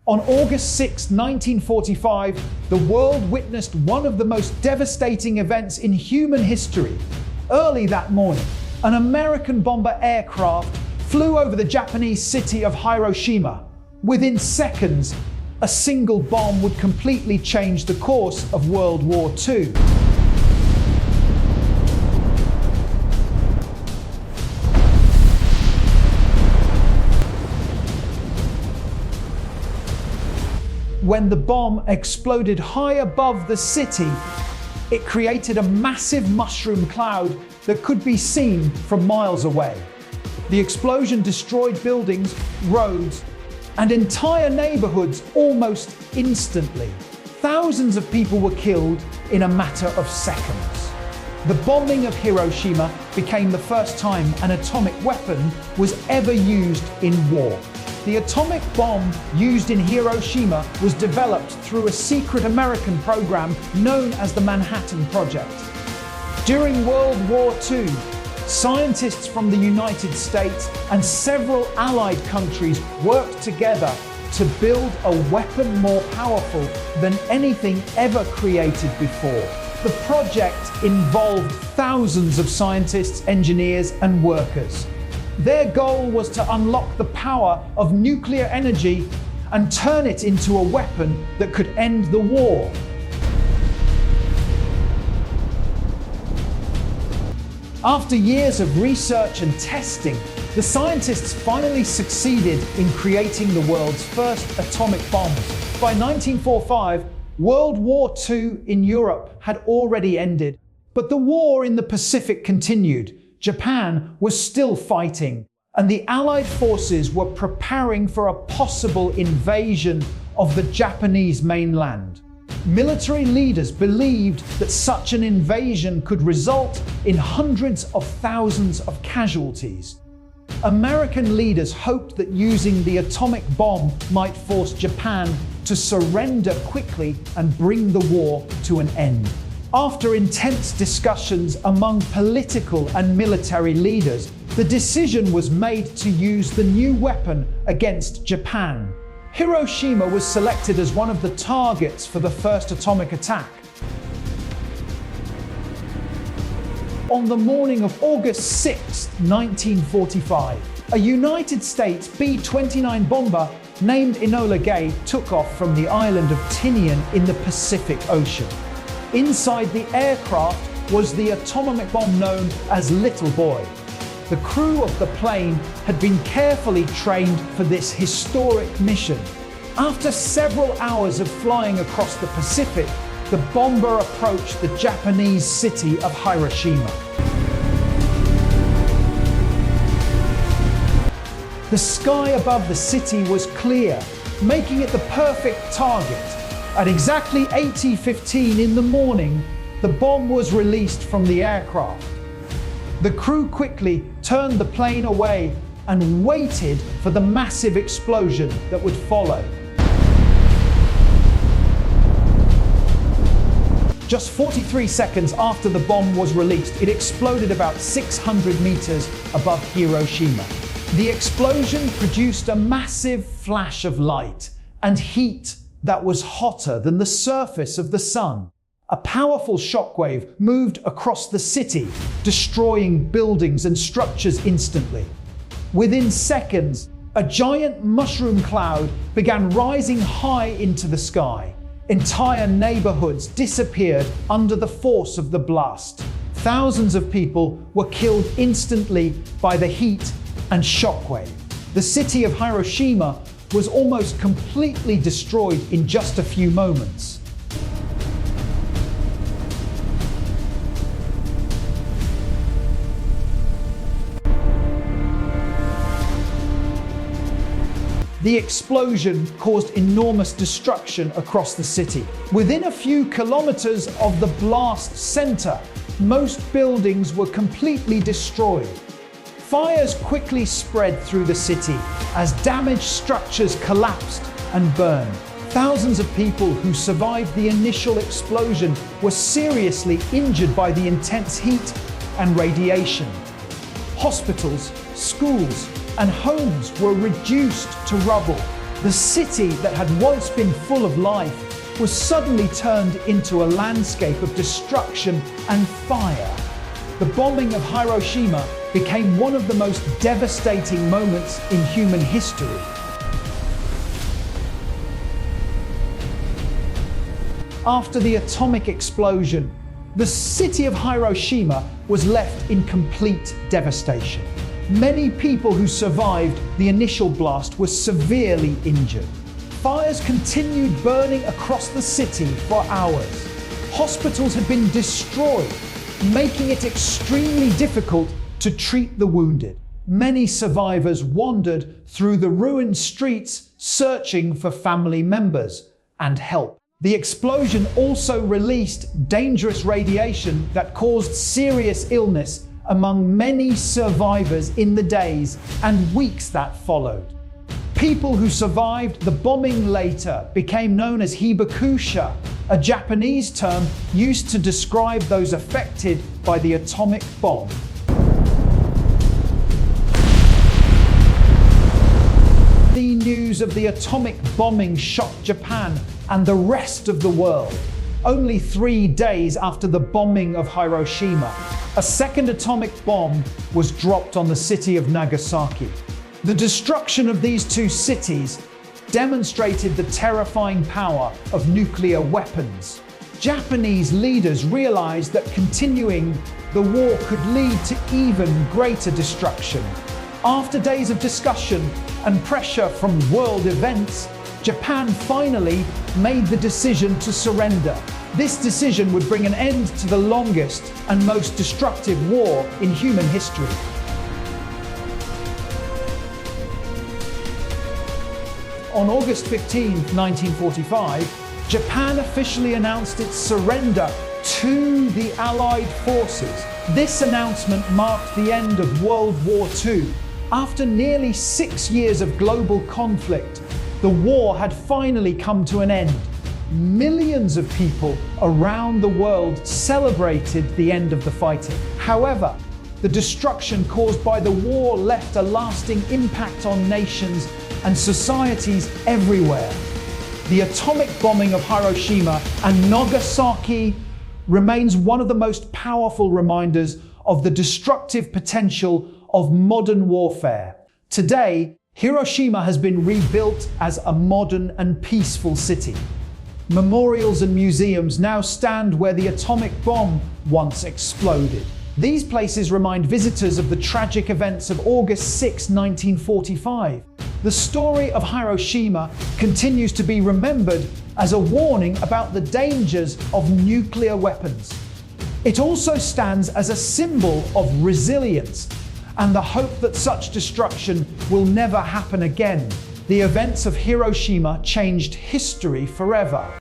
On August 6, 1945, the world witnessed one of the most devastating events in human history. Early that morning, an American bomber aircraft flew over the Japanese city of Hiroshima. Within seconds, a single bomb would completely change the course of World War II. When the bomb exploded high above the city, it created a massive mushroom cloud that could be seen from miles away. The explosion destroyed buildings, roads, and entire neighborhoods almost instantly. Thousands of people were killed in a matter of seconds. The bombing of Hiroshima became the first time an atomic weapon was ever used in war. The atomic bomb used in Hiroshima was developed through a secret American program known as the Manhattan Project. During World War II, scientists from the United States and several Allied countries worked together to build a weapon more powerful than anything ever created before. The project involved thousands of scientists, engineers, and workers. Their goal was to unlock the power of nuclear energy and turn it into a weapon that could end the war. After years of research and testing, the scientists finally succeeded in creating the world's first atomic bombs. By 1945, World War II in Europe had already ended, but the war in the Pacific continued. Japan was still fighting, and the Allied forces were preparing for a possible invasion of the Japanese mainland. Military leaders believed that such an invasion could result in hundreds of thousands of casualties. American leaders hoped that using the atomic bomb might force Japan to surrender quickly and bring the war to an end. After intense discussions among political and military leaders, the decision was made to use the new weapon against Japan. Hiroshima was selected as one of the targets for the first atomic attack. On the morning of August 6, 1945, a United States B-29 bomber named Enola Gay took off from the island of Tinian in the Pacific Ocean. Inside the aircraft was the atomic bomb known as Little Boy. The crew of the plane had been carefully trained for this historic mission. After several hours of flying across the Pacific, the bomber approached the Japanese city of Hiroshima. The sky above the city was clear, making it the perfect target. At exactly 8:15 in the morning, the bomb was released from the aircraft. The crew quickly turned the plane away and waited for the massive explosion that would follow. Just 43 seconds after the bomb was released, it exploded about 600 meters above Hiroshima. The explosion produced a massive flash of light and heat that was hotter than the surface of the sun. A powerful shockwave moved across the city, destroying buildings and structures instantly. Within seconds, a giant mushroom cloud began rising high into the sky. Entire neighborhoods disappeared under the force of the blast. Thousands of people were killed instantly by the heat and shockwave. The city of Hiroshima was almost completely destroyed in just a few moments. The explosion caused enormous destruction across the city. Within a few kilometers of the blast center, most buildings were completely destroyed. Fires quickly spread through the city as damaged structures collapsed and burned. Thousands of people who survived the initial explosion were seriously injured by the intense heat and radiation. Hospitals, schools, and homes were reduced to rubble. The city that had once been full of life was suddenly turned into a landscape of destruction and fire. The bombing of Hiroshima became one of the most devastating moments in human history. After the atomic explosion, the city of Hiroshima was left in complete devastation. Many people who survived the initial blast were severely injured. Fires continued burning across the city for hours. Hospitals had been destroyed, making it extremely difficult to treat the wounded. Many survivors wandered through the ruined streets searching for family members and help. The explosion also released dangerous radiation that caused serious illness among many survivors in the days and weeks that followed. People who survived the bombing later became known as hibakusha, a Japanese term used to describe those affected by the atomic bomb. The news of the atomic bombing shocked Japan and the rest of the world. Only 3 days after the bombing of Hiroshima, a second atomic bomb was dropped on the city of Nagasaki. The destruction of these two cities demonstrated the terrifying power of nuclear weapons. Japanese leaders realized that continuing the war could lead to even greater destruction. After days of discussion and pressure from world events, Japan finally made the decision to surrender. This decision would bring an end to the longest and most destructive war in human history. On August 15, 1945, Japan officially announced its surrender to the Allied forces. This announcement marked the end of World War II. After nearly 6 years of global conflict, the war had finally come to an end. Millions of people around the world celebrated the end of the fighting. However, the destruction caused by the war left a lasting impact on nations and societies everywhere. The atomic bombing of Hiroshima and Nagasaki remains one of the most powerful reminders of the destructive potential of modern warfare. Today, Hiroshima has been rebuilt as a modern and peaceful city. Memorials and museums now stand where the atomic bomb once exploded. These places remind visitors of the tragic events of August 6, 1945. The story of Hiroshima continues to be remembered as a warning about the dangers of nuclear weapons. It also stands as a symbol of resilience and the hope that such destruction will never happen again. The events of Hiroshima changed history forever.